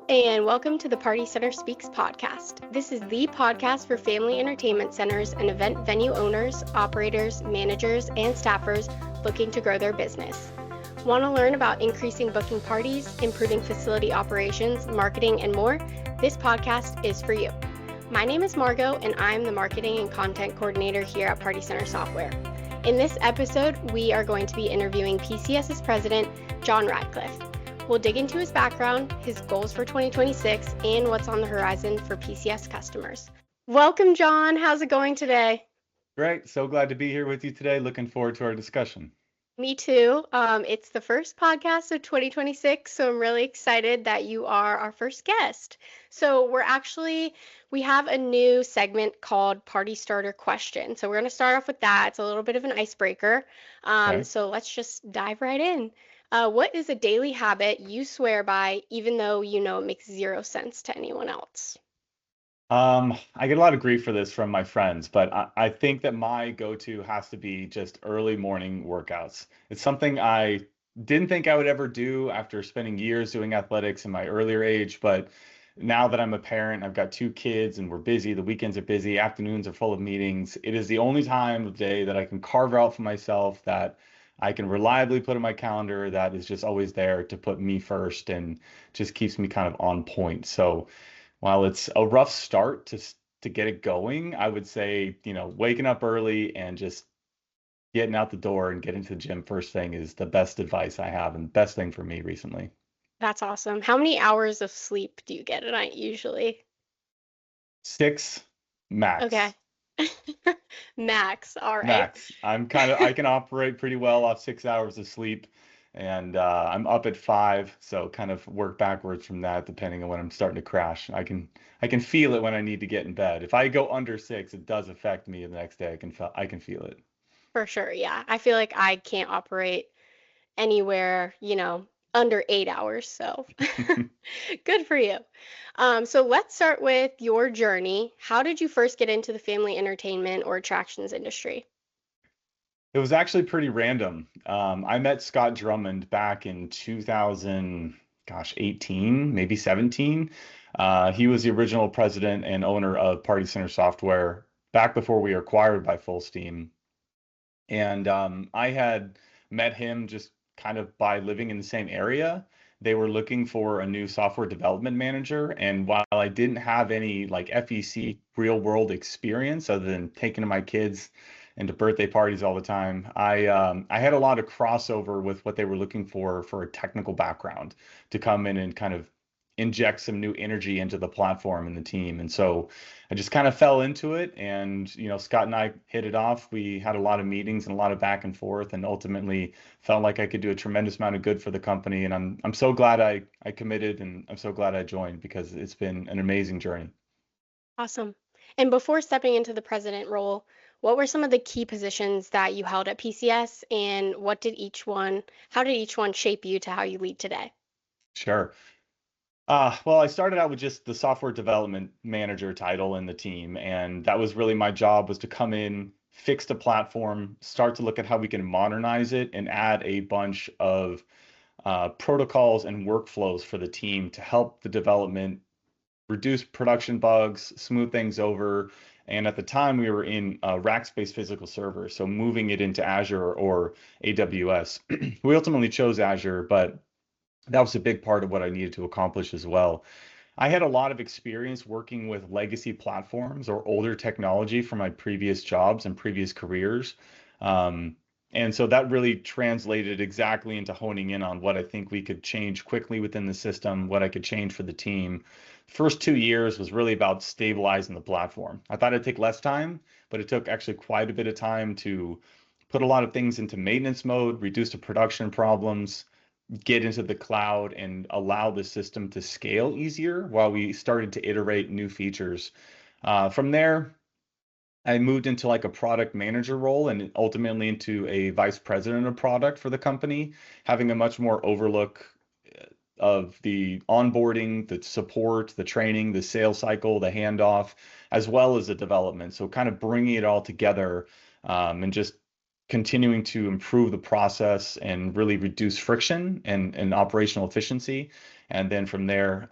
And welcome to the Party Center Speaks podcast. This is the podcast for family entertainment centers and event venue owners, operators, managers, and staffers looking to grow their business. Want to learn about increasing booking parties, improving facility operations, marketing, and more? This podcast is for you. My name is Margaux, and I'm the marketing and content coordinator here at Party Center Software. In this episode, we are going to be interviewing PCS's president, Jon Radcliff. We'll dig into his background, his goals for 2026, and what's on the horizon for PCS customers. Welcome, Jon. How's it going today? Great. So glad to be here with you today. Looking forward to our discussion. Me too. It's the first podcast of 2026, so I'm really excited that you are our first guest. So we have a new segment called Party Starter Question. So we're going to start off with that. It's a little bit of an icebreaker. Okay. So let's just dive right in. What is a daily habit you swear by, even though you know it makes zero sense to anyone else? I get a lot of grief for this from my friends, but I think that my go-to has to be just early morning workouts. It's something I didn't think I would ever do after spending years doing athletics in my earlier age, but now that I'm a parent, I've got two kids and we're busy, the weekends are busy, afternoons are full of meetings. It is the only time of day that I can carve out for myself that I can reliably put in my calendar that is just always there to put me first and just keeps me kind of on point. So while it's a rough start to get it going, I would say, waking up early and just getting out the door and getting to the gym first thing is the best advice I have and best thing for me recently. That's awesome. How many hours of sleep do you get a night usually? 6 Okay. max. Max. All right. Max. I can operate pretty well off 6 hours of sleep, and I'm up at 5, so kind of work backwards from that depending on when I'm starting to crash. I can feel it when I need to get in bed. If I go under 6, it does affect me the next day. I can feel it. For sure. Yeah. I feel like I can't operate anywhere, under 8 hours. So good for you. So let's start with your journey. How did you first get into the family entertainment or attractions industry? It was actually pretty random. I met Scott Drummond back in 2018, maybe 17. He was the original president and owner of Party Center Software back before we were acquired by Full Steam. And I had met him just kind of by living in the same area. They were looking for a new software development manager. And while I didn't have any like FEC real world experience other than taking to my kids and to birthday parties all the time, I had a lot of crossover with what they were looking for a technical background to come in and kind of inject some new energy into the platform and the team. And so I just kind of fell into it. And, Scott and I hit it off. We had a lot of meetings and a lot of back and forth, and ultimately felt like I could do a tremendous amount of good for the company. And I'm so glad I committed, and I'm so glad I joined because it's been an amazing journey. Awesome. And before stepping into the president role, what were some of the key positions that you held at PCS, and how did each one shape you to how you lead today? Sure. Well, I started out with just the software development manager title in the team, and that was really my job, was to come in, fix the platform, start to look at how we can modernize it, and add a bunch of protocols and workflows for the team to help the development reduce production bugs, smooth things over. And at the time, we were in Rackspace physical server, so moving it into Azure or AWS. We ultimately chose Azure, but that was a big part of what I needed to accomplish as well. I had a lot of experience working with legacy platforms or older technology from my previous jobs and previous careers. Um, and so that really translated exactly into honing in on what I think we could change quickly within the system, what I could change for the team. First 2 years was really about stabilizing the platform. I thought it'd take less time, but it took actually quite a bit of time to put a lot of things into maintenance mode, reduce the production problems, get into the cloud, and allow the system to scale easier while we started to iterate new features. From there, I moved into like a product manager role and ultimately into a vice president of product for the company, having a much more overlook of the onboarding, the support, the training, the sales cycle, the handoff, as well as the development. So kind of bringing it all together and just continuing to improve the process and really reduce friction and operational efficiency. And then from there,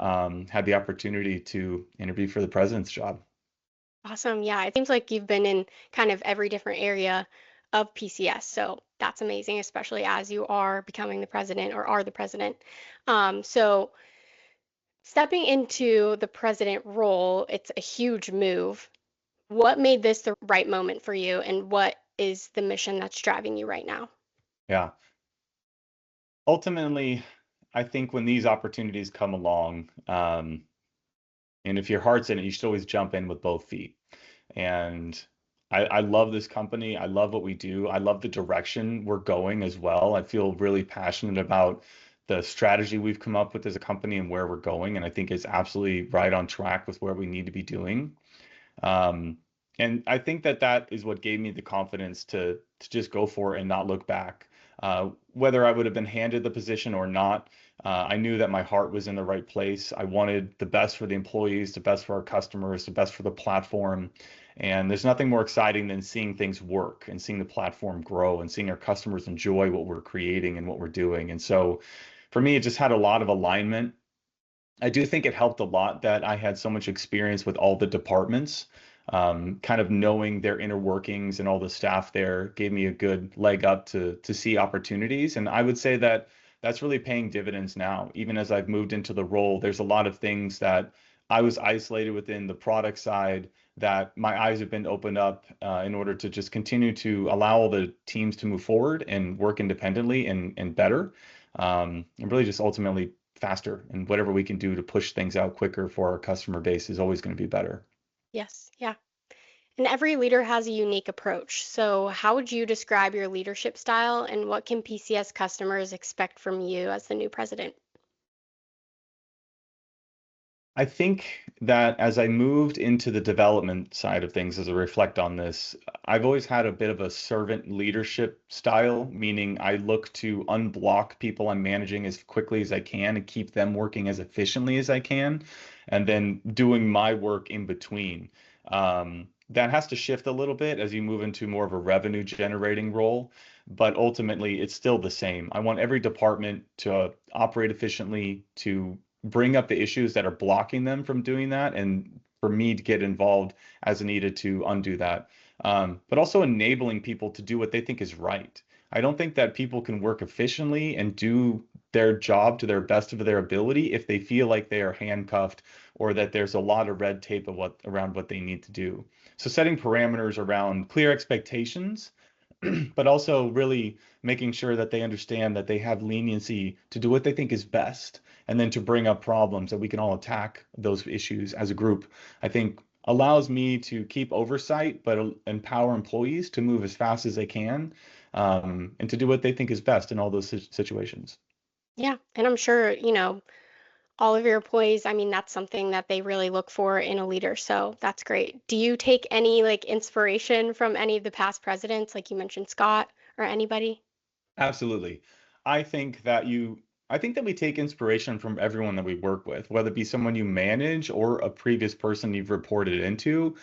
had the opportunity to interview for the president's job. Awesome. Yeah, it seems like you've been in kind of every different area of PCS. So that's amazing, especially as you are becoming the president or are the president. So stepping into the president role, it's a huge move. What made this the right moment for you, and what is the mission that's driving you right now? Yeah. Ultimately, I think when these opportunities come along, and if your heart's in it, you should always jump in with both feet. And I love this company. I love what we do. I love the direction we're going as well. I feel really passionate about the strategy we've come up with as a company and where we're going. And I think it's absolutely right on track with where we need to be doing. Um, and I think that that is what gave me the confidence to just go for it and not look back. Whether I would have been handed the position or not, I knew that my heart was in the right place. I wanted the best for the employees, the best for our customers, the best for the platform. And there's nothing more exciting than seeing things work and seeing the platform grow and seeing our customers enjoy what we're creating and what we're doing. And so for me, it just had a lot of alignment. I do think it helped a lot that I had so much experience with all the departments. Kind of knowing their inner workings and all the staff there gave me a good leg up to see opportunities. And I would say that that's really paying dividends now. Even as I've moved into the role, there's a lot of things that I was isolated within the product side that my eyes have been opened up in order to just continue to allow all the teams to move forward and work independently and better. And really just ultimately faster, and whatever we can do to push things out quicker for our customer base is always going to be better. Yes, yeah. And every leader has a unique approach. So, how would you describe your leadership style, and what can PCS customers expect from you as the new president? I think that as I moved into the development side of things, as I reflect on this, I've always had a bit of a servant leadership style, meaning I look to unblock people I'm managing as quickly as I can and keep them working as efficiently as I can, and then doing my work in between. That has to shift a little bit as you move into more of a revenue generating role, but ultimately it's still the same. I want every department to operate efficiently, to bring up the issues that are blocking them from doing that, and for me to get involved as needed to undo that. But also enabling people to do what they think is right. I don't think that people can work efficiently and do their job to their best of their ability if they feel like they are handcuffed or that there's a lot of red tape of around what they need to do. So setting parameters around clear expectations, but also really making sure that they understand that they have leniency to do what they think is best, and then to bring up problems that we can all attack those issues as a group, I think allows me to keep oversight, but empower employees to move as fast as they can, and to do what they think is best in all those situations. Yeah, and I'm sure, all of your employees, I mean, that's something that they really look for in a leader. So that's great. Do you take any like inspiration from any of the past presidents, like you mentioned Scott or anybody? Absolutely. I think that you, I think that we take inspiration from everyone that we work with, whether it be someone you manage or a previous person you've reported into.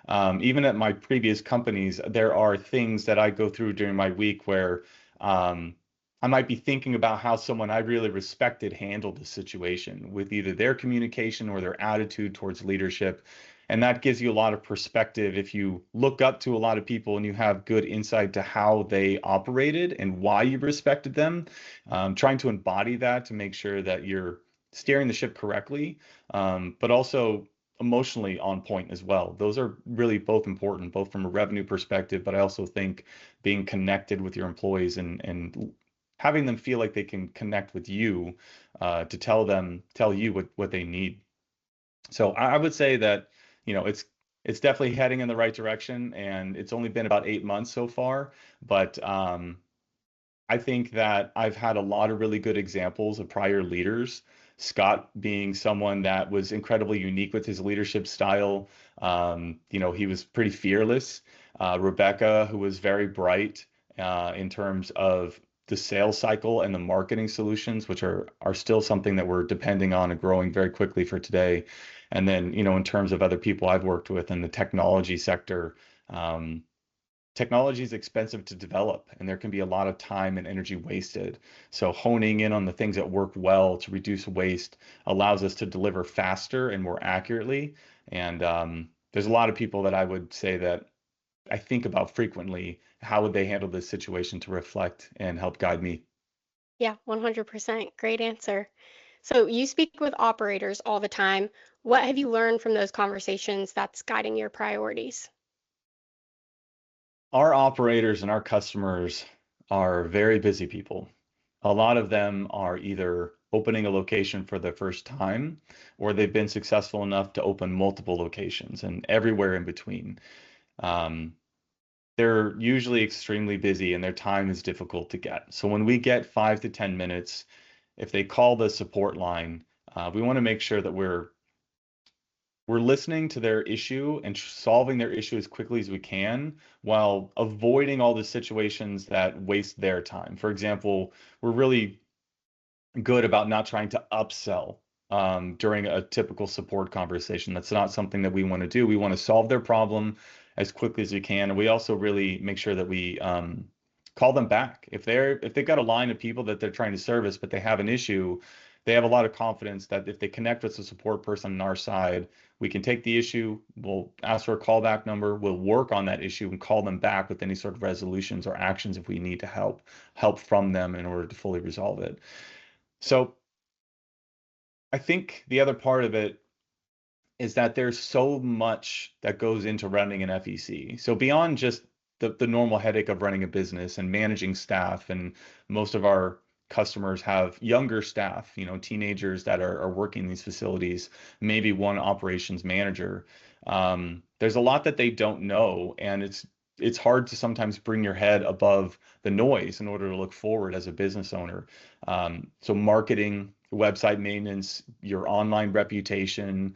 Even at my previous companies, there are things that I go through during my week where um, I might be thinking about how someone I really respected handled the situation with either their communication or their attitude towards leadership. And that gives you a lot of perspective if you look up to a lot of people and you have good insight to how they operated and why you respected them. Trying to embody that to make sure that you're steering the ship correctly, but also emotionally on point as well. Those are really both important, both from a revenue perspective, but I also think being connected with your employees and having them feel like they can connect with you to tell you what they need. So I would say that, it's definitely heading in the right direction, and it's only been about 8 months so far. But I think that I've had a lot of really good examples of prior leaders. Scott being someone that was incredibly unique with his leadership style. He was pretty fearless. Rebecca, who was very bright in terms of the sales cycle and the marketing solutions, which are still something that we're depending on and growing very quickly for today. And then, in terms of other people I've worked with in the technology sector, um, technology is expensive to develop, and there can be a lot of time and energy wasted. So honing in on the things that work well to reduce waste allows us to deliver faster and more accurately. And there's a lot of people that I would say that I think about frequently. How would they handle this situation to reflect and help guide me? Yeah, 100%. Great answer. So you speak with operators all the time. What have you learned from those conversations that's guiding your priorities? Our operators and our customers are very busy people. A lot of them are either opening a location for the first time, or they've been successful enough to open multiple locations and everywhere in between. Um, they're usually extremely busy and their time is difficult to get. So when we get 5 to 10 minutes, if they call the support line, we want to make sure that we're listening to their issue and solving their issue as quickly as we can while avoiding all the situations that waste their time. For example, we're really good about not trying to upsell during a typical support conversation. That's not something that we want to do. We want to solve their problem as quickly as we can, and we also really make sure that we call them back if they've got a line of people that they're trying to service, but they have an issue. They have a lot of confidence that if they connect with the support person on our side, we can take the issue, we'll ask for a callback number, we'll work on that issue and call them back with any sort of resolutions or actions if we need to help from them in order to fully resolve it. So I think the other part of it is that there's so much that goes into running an FEC. So beyond just the normal headache of running a business and managing staff, and most of our customers have younger staff, teenagers that are working in these facilities, maybe one operations manager. There's a lot that they don't know, and it's hard to sometimes bring your head above the noise in order to look forward as a business owner. So marketing, website maintenance, your online reputation,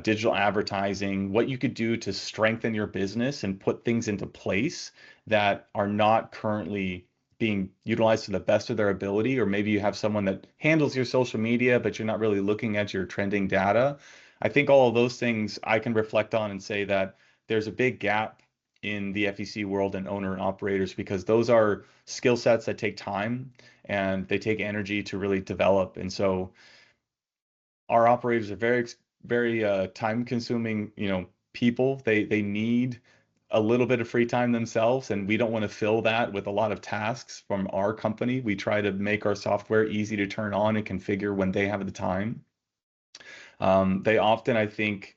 digital advertising, what you could do to strengthen your business and put things into place that are not currently being utilized to the best of their ability, or maybe you have someone that handles your social media, but you're not really looking at your trending data. I think all of those things I can reflect on and say that there's a big gap in the FEC world and owner and operators, because those are skill sets that take time and they take energy to really develop. And so our operators are very time consuming, people. They need a little bit of free time themselves, and we don't want to fill that with a lot of tasks from our company. We try to make our software easy to turn on and configure when they have the time. They often, I think,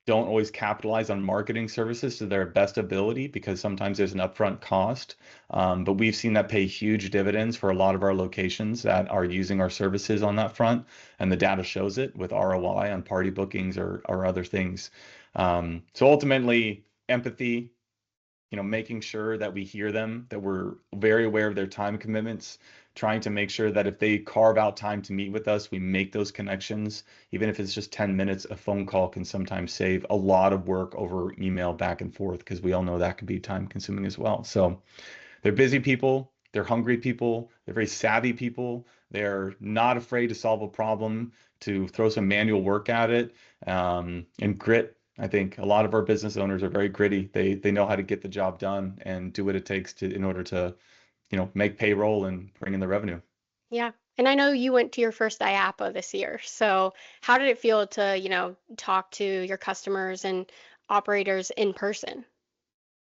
don't always capitalize on marketing services to their best ability because sometimes there's an upfront cost. But we've seen that pay huge dividends for a lot of our locations that are using our services on that front. And the data shows it with ROI on party bookings or other things. So ultimately, empathy, making sure that we hear them, that we're very aware of their time commitments, trying to make sure that if they carve out time to meet with us, we make those connections. Even if it's just 10 minutes, a phone call can sometimes save a lot of work over email back and forth, because we all know that can be time consuming as well. So they're busy people, they're hungry people, they're very savvy people. They're not afraid to solve a problem, to throw some manual work at it, and grit. I think a lot of our business owners are very gritty. They know how to get the job done and do what it takes in order to, make payroll and bring in the revenue. Yeah. And I know you went to your first IAPA this year. So how did it feel to, talk to your customers and operators in person?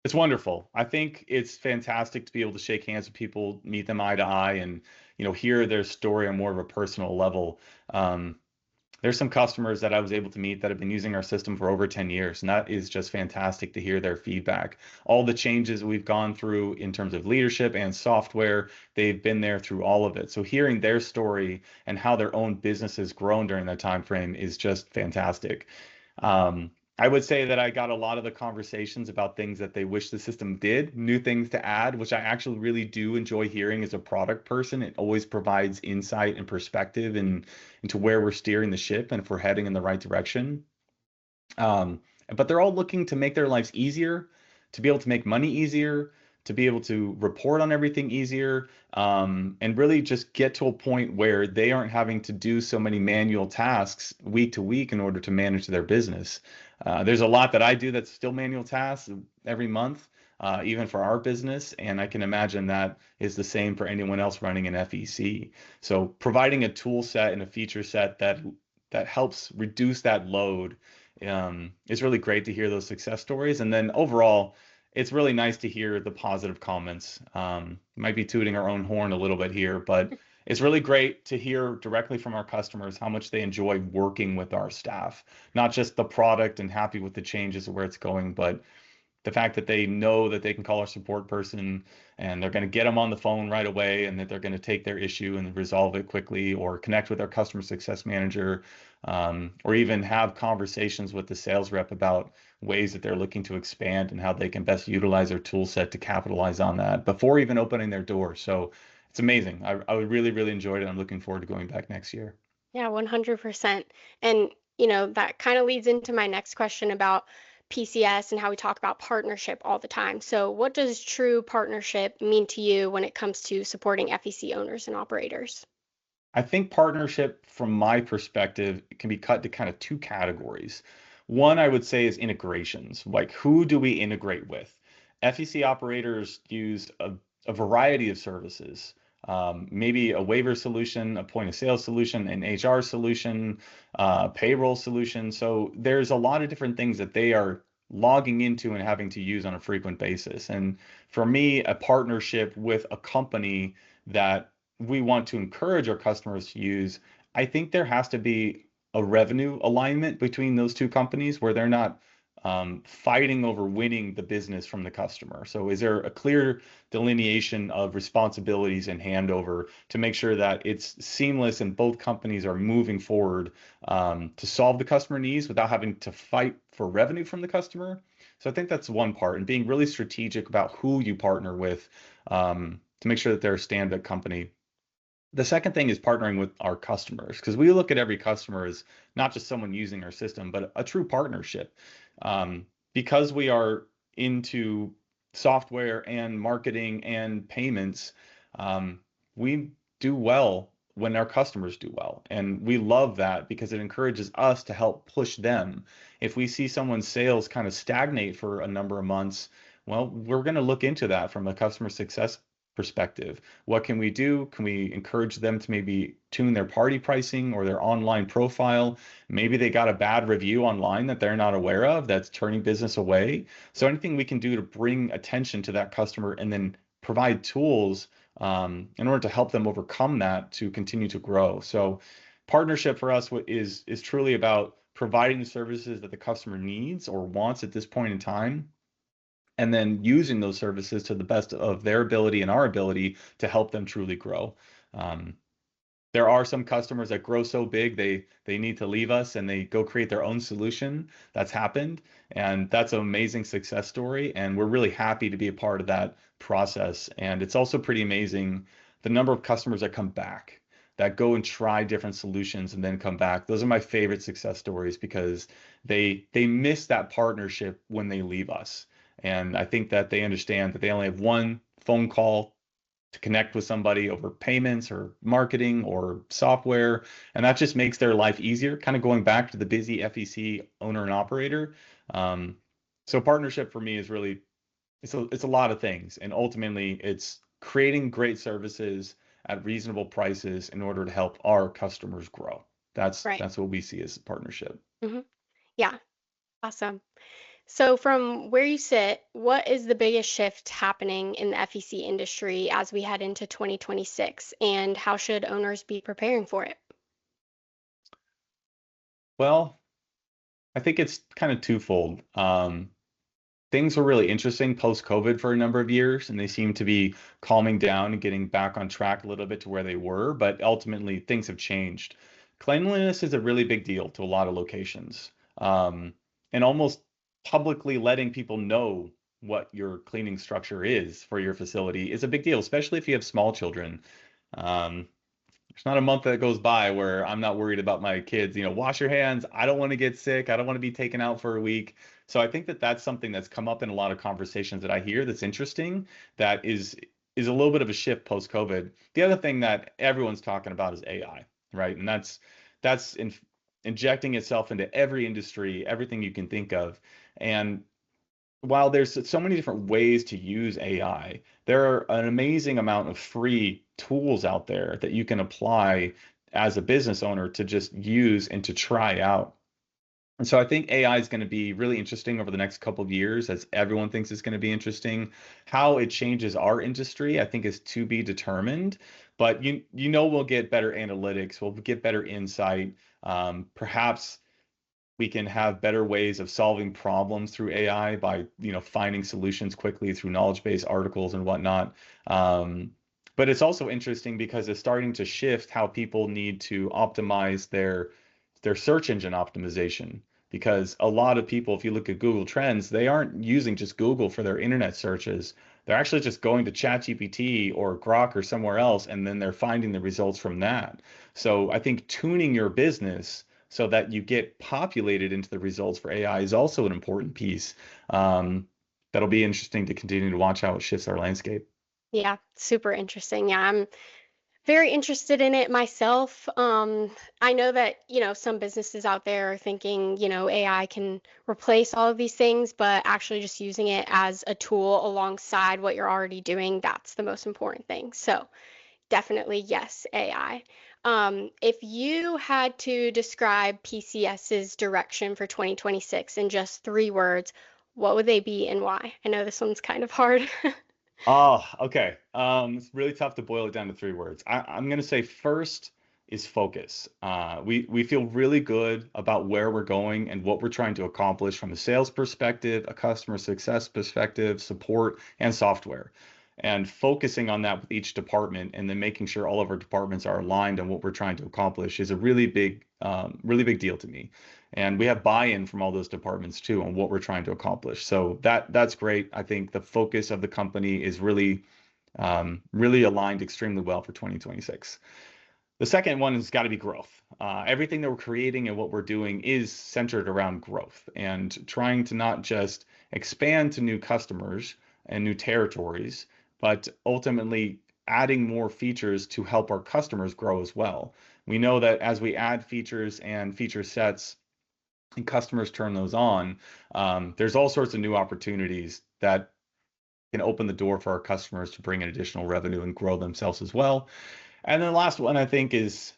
It's wonderful. I think it's fantastic to be able to shake hands with people, meet them eye to eye, and hear their story on more of a personal level. Um, there's some customers that I was able to meet that have been using our system for over 10 years, and that is just fantastic to hear their feedback. All the changes we've gone through in terms of leadership and software, they've been there through all of it. So hearing their story and how their own business has grown during that time frame is just fantastic. I would say that I got a lot of the conversations about things that they wish the system did, new things to add, which I actually really do enjoy hearing as a product person. It always provides insight and perspective into where we're steering the ship and if we're heading in the right direction. Um, but they're all looking to make their lives easier, to be able to make money easier, to be able to report on everything easier, and really just get to a point where they aren't having to do so many manual tasks week to week in order to manage their business. There's a lot that I do that's still manual tasks every month. even for our business. And I can imagine that is the same for anyone else running an FEC. So providing a tool set and a feature set that helps reduce that load is really great to hear those success stories. And then overall, it's really nice to hear the positive comments. Might be tooting our own horn a little bit here, but it's really great to hear directly from our customers how much they enjoy working with our staff, not just the product and happy with the changes of where it's going, but the fact that they know that they can call our support person and they're going to get them on the phone right away, and that they're going to take their issue and resolve it quickly, or connect with our customer success manager, or even have conversations with the sales rep about ways that they're looking to expand and how they can best utilize their tool set to capitalize on that before even opening their door. So it's amazing. I really, really enjoyed it. I'm looking forward to going back next year. Yeah, 100%. And, that kind of leads into my next question about PCS and how we talk about partnership all the time. So, what does true partnership mean to you when it comes to supporting FEC owners and operators? I think partnership, from my perspective, can be cut to kind of two categories. One, I would say, is integrations. Like, who do we integrate with? FEC operators use a variety of services. Maybe a waiver solution, a point of sale solution, an HR solution, payroll solution. So there's a lot of different things that they are logging into and having to use on a frequent basis. And for me, a partnership with a company that we want to encourage our customers to use, I think there has to be a revenue alignment between those two companies where they're not fighting over winning the business from the customer. So is there a clear delineation of responsibilities and handover to make sure that it's seamless and both companies are moving forward to solve the customer needs without having to fight for revenue from the customer? So I think that's one part, and being really strategic about who you partner with to make sure that they're a stand-up company. The second thing is partnering with our customers, because we look at every customer as not just someone using our system, but a true partnership. Because we are into software and marketing and payments, we do well when our customers do well. And we love that because it encourages us to help push them. If we see someone's sales kind of stagnate for a number of months, well, we're going to look into that from a customer success perspective. What can we do? Can we encourage them to maybe tune their party pricing or their online profile? Maybe they got a bad review online that they're not aware of that's turning business away. So anything we can do to bring attention to that customer and then provide tools in order to help them overcome that to continue to grow. So partnership for us is truly about providing the services that the customer needs or wants at this point in time, and then using those services to the best of their ability and our ability to help them truly grow. Um, there are some customers that grow so big they need to leave us and they go create their own solution. That's happened, and that's an amazing success story. And we're really happy to be a part of that process. And it's also pretty amazing the number of customers that come back, that go and try different solutions and then come back. Those are my favorite success stories because they miss that partnership when they leave us. And I think that they understand that they only have one phone call to connect with somebody over payments or marketing or software. And that just makes their life easier, kind of going back to the busy FEC owner and operator. Um, so partnership for me is really, it's a lot of things. And ultimately it's creating great services at reasonable prices in order to help our customers grow. Right. That's what we see as a partnership. hmm Yeah, awesome. So, from where you sit, what is the biggest shift happening in the FEC industry as we head into 2026, and how should owners be preparing for it? Well, I think it's kind of twofold. Things were really interesting post-COVID for a number of years, and they seem to be calming down and getting back on track a little bit to where they were, but ultimately things have changed. Cleanliness is a really big deal to a lot of locations. And almost publicly letting people know what your cleaning structure is for your facility is a big deal, especially if you have small children. Um, there's not a month that goes by where I'm not worried about my kids. Wash your hands. I don't want to get sick. I don't want to be taken out for a week. So I think that that's something that's come up in a lot of conversations that I hear that's interesting. That is a little bit of a shift post COVID. The other thing that everyone's talking about is AI, right? And injecting itself into every industry, everything you can think of. And while there's so many different ways to use AI, there are an amazing amount of free tools out there that you can apply as a business owner to just use and to try out. And so I think AI is going to be really interesting over the next couple of years, as everyone thinks it's going to be interesting. How it changes our industry, I think, is to be determined. But we'll get better analytics, we'll get better insight. Perhaps we can have better ways of solving problems through AI by, finding solutions quickly through knowledge base articles and whatnot. Um, but it's also interesting because it's starting to shift how people need to optimize their search engine optimization. Because a lot of people, if you look at Google Trends, they aren't using just Google for their internet searches. They're actually just going to ChatGPT or Grok or somewhere else, and then they're finding the results from that. So I think tuning your business so that you get populated into the results for AI is also an important piece. That'll be interesting to continue to watch how it shifts our landscape. Yeah, super interesting. Yeah, I'm very interested in it myself. I know that, some businesses out there are thinking, AI can replace all of these things, but actually just using it as a tool alongside what you're already doing, that's the most important thing. So definitely yes, AI. If you had to describe PCS's direction for 2026 in just 3 words, what would they be and why? I know this one's kind of hard. Oh, okay. It's really tough to boil it down to 3 words. I'm gonna say first is focus. We feel really good about where we're going and what we're trying to accomplish from a sales perspective, a customer success perspective, support, and software. And focusing on that with each department, and then making sure all of our departments are aligned on what we're trying to accomplish is a really big deal to me. And we have buy-in from all those departments too on what we're trying to accomplish. So that's great. I think the focus of the company is really aligned extremely well for 2026. The second one has got to be growth. Everything that we're creating and what we're doing is centered around growth and trying to not just expand to new customers and new territories, but ultimately adding more features to help our customers grow as well. We know that as we add features and feature sets and customers turn those on, there's all sorts of new opportunities that can open the door for our customers to bring in additional revenue and grow themselves as well. And then the last one I think is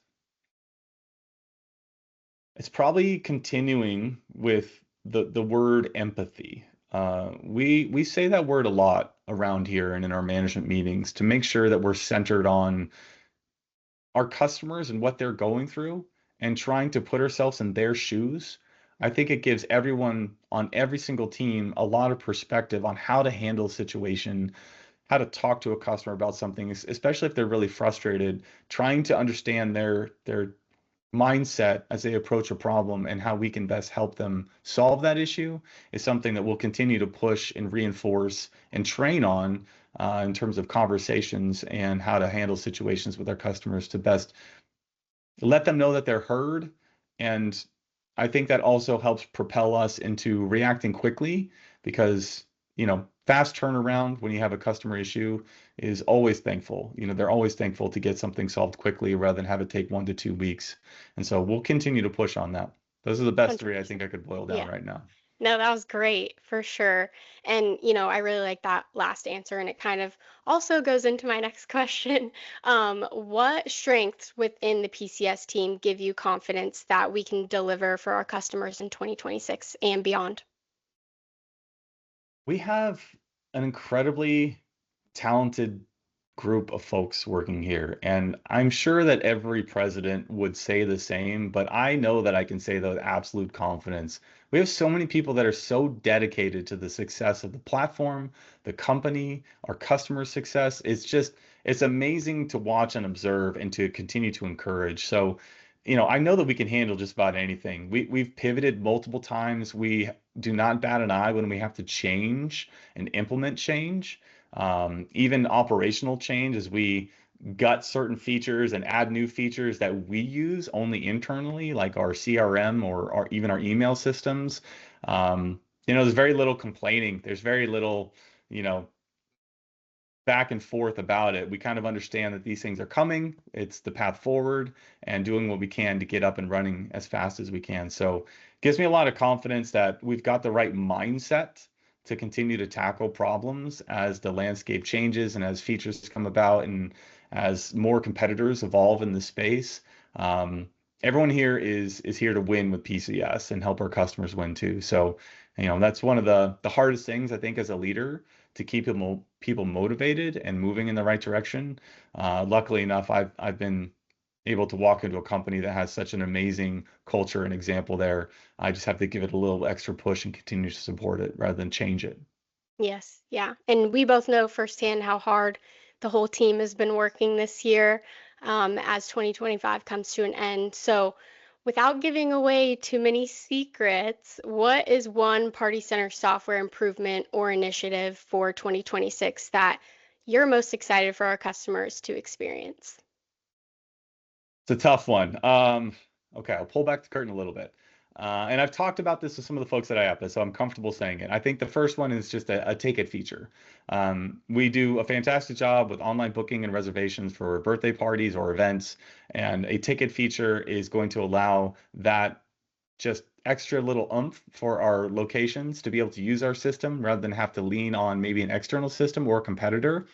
it's probably continuing with the word empathy. We say that word a lot around here and in our management meetings to make sure that we're centered on our customers and what they're going through and trying to put ourselves in their shoes. I think it gives everyone on every single team a lot of perspective on how to handle a situation, how to talk to a customer about something, especially if they're really frustrated, trying to understand their mindset as they approach a problem and how we can best help them solve that issue is something that we'll continue to push and reinforce and train on in terms of conversations and how to handle situations with our customers to best let them know that they're heard. And I think that also helps propel us into reacting quickly because, fast turnaround when you have a customer issue is always thankful. They're always thankful to get something solved quickly rather than have it take 1 to 2 weeks. And so we'll continue to push on that. Those are the best three I think 100%. I could boil down Yeah. right now. No, that was great for sure. And, I really like that last answer. And it kind of also goes into my next question. What strengths within the PCS team give you confidence that we can deliver for our customers in 2026 and beyond? We have an incredibly talented group of folks working here, and I'm sure that every president would say the same, but I know that I can say that with absolute confidence. We have so many people that are so dedicated to the success of the platform, the company, our customer success. It's amazing to watch and observe and to continue to encourage. So, I know that we can handle just about anything. We've pivoted multiple times. We do not bat an eye when we have to change and implement change, even operational change as we gut certain features and add new features that we use only internally, like our CRM or even our email systems. There's very little complaining. There's very little, you know, back and forth about it. We kind of understand that these things are coming. It's the path forward and doing what we can to get up and running as fast as we can. So it gives me a lot of confidence that we've got the right mindset to continue to tackle problems as the landscape changes and as features come about and as more competitors evolve in the space. Everyone here is here to win with PCS and help our customers win too. So, that's one of the hardest things I think as a leader, to keep people motivated and moving in the right direction. Luckily enough, I've been able to walk into a company that has such an amazing culture and example there. I just have to give it a little extra push and continue to support it rather than change it. Yes, yeah. And we both know firsthand how hard the whole team has been working this year, as 2025 comes to an end. So, without giving away too many secrets, what is one Party Center software improvement or initiative for 2026 that you're most excited for our customers to experience? It's a tough one. Okay, I'll pull back the curtain a little bit. And I've talked about this with some of the folks that I have, so I'm comfortable saying it. I think the first one is just a ticket feature. We do a fantastic job with online booking and reservations for birthday parties or events, and a ticket feature is going to allow that just extra little oomph for our locations to be able to use our system rather than have to lean on maybe an external system or a competitor.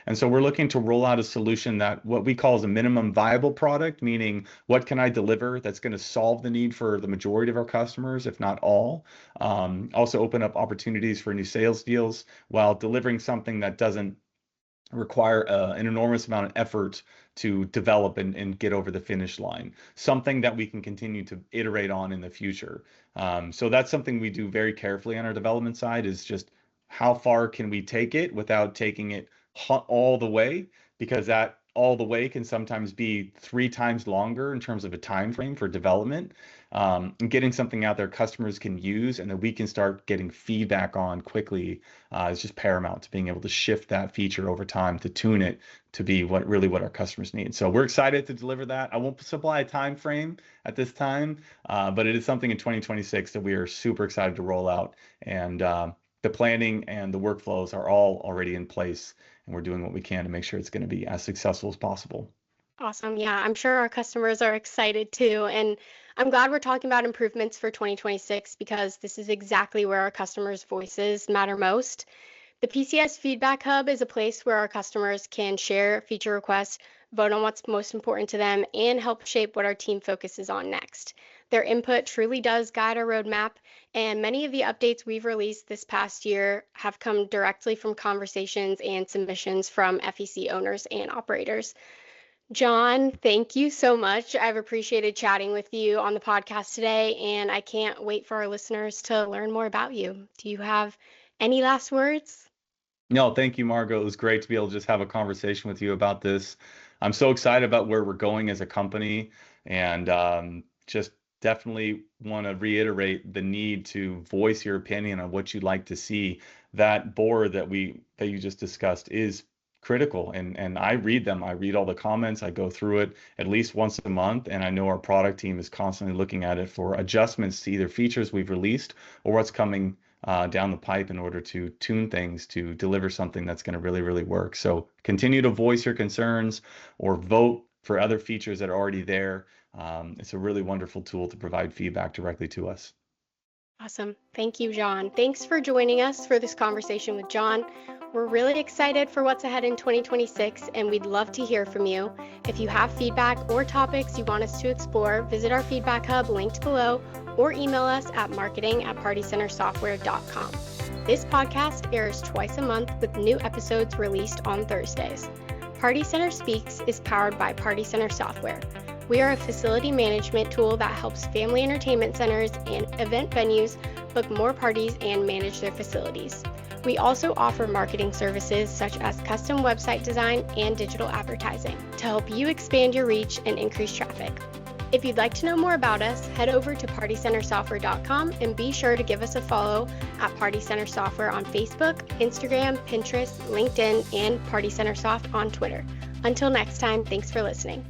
And so we're looking to roll out a solution that what we call is a minimum viable product, meaning what can I deliver that's going to solve the need for the majority of our customers, if not all. Also open up opportunities for new sales deals while delivering something that doesn't require an enormous amount of effort to develop and get over the finish line. Something that we can continue to iterate on in the future. So that's something we do very carefully on our development side, is just how far can we take it without taking it all the way, because that all the way can sometimes be 3 times longer in terms of a time frame for development. And getting something out there customers can use and that we can start getting feedback on quickly is just paramount to being able to shift that feature over time to tune it to be what our customers need. So we're excited to deliver that. I won't supply a time frame at this time, but it is something in 2026 that we are super excited to roll out. And the planning and the workflows are all already in place, and we're doing what we can to make sure it's going to be as successful as possible. Awesome. Yeah, I'm sure our customers are excited too. And I'm glad we're talking about improvements for 2026 because this is exactly where our customers' voices matter most. The PCS Feedback Hub is a place where our customers can share feature requests, vote on what's most important to them, and help shape what our team focuses on next. Their input truly does guide our roadmap, and many of the updates we've released this past year have come directly from conversations and submissions from FEC owners and operators. Jon, thank you so much. I've appreciated chatting with you on the podcast today, and I can't wait for our listeners to learn more about you. Do you have any last words? No, thank you, Margaux. It was great to be able to just have a conversation with you about this. I'm so excited about where we're going as a company, and just definitely want to reiterate the need to voice your opinion on what you'd like to see. That board that you just discussed is critical, and I read them. I read all the comments. I go through it at least once a month, and I know our product team is constantly looking at it for adjustments to either features we've released or what's coming down the pipe in order to tune things to deliver something that's going to really, really work. So continue to voice your concerns or vote for other features that are already there. It's a really wonderful tool to provide feedback directly to us. Awesome. Thank you, Jon. Thanks for joining us for this conversation with Jon. We're really excited for what's ahead in 2026, and we'd love to hear from you. If you have feedback or topics you want us to explore, visit our feedback hub linked below or email us at marketing@partycentersoftware.com. This podcast airs twice a month with new episodes released on Thursdays. Party Center Speaks is powered by Party Center Software. We are a facility management tool that helps family entertainment centers and event venues book more parties and manage their facilities. We also offer marketing services such as custom website design and digital advertising to help you expand your reach and increase traffic. If you'd like to know more about us, head over to partycentersoftware.com and be sure to give us a follow at Party Center Software on Facebook, Instagram, Pinterest, LinkedIn, and Party Center Soft on Twitter. Until next time, thanks for listening.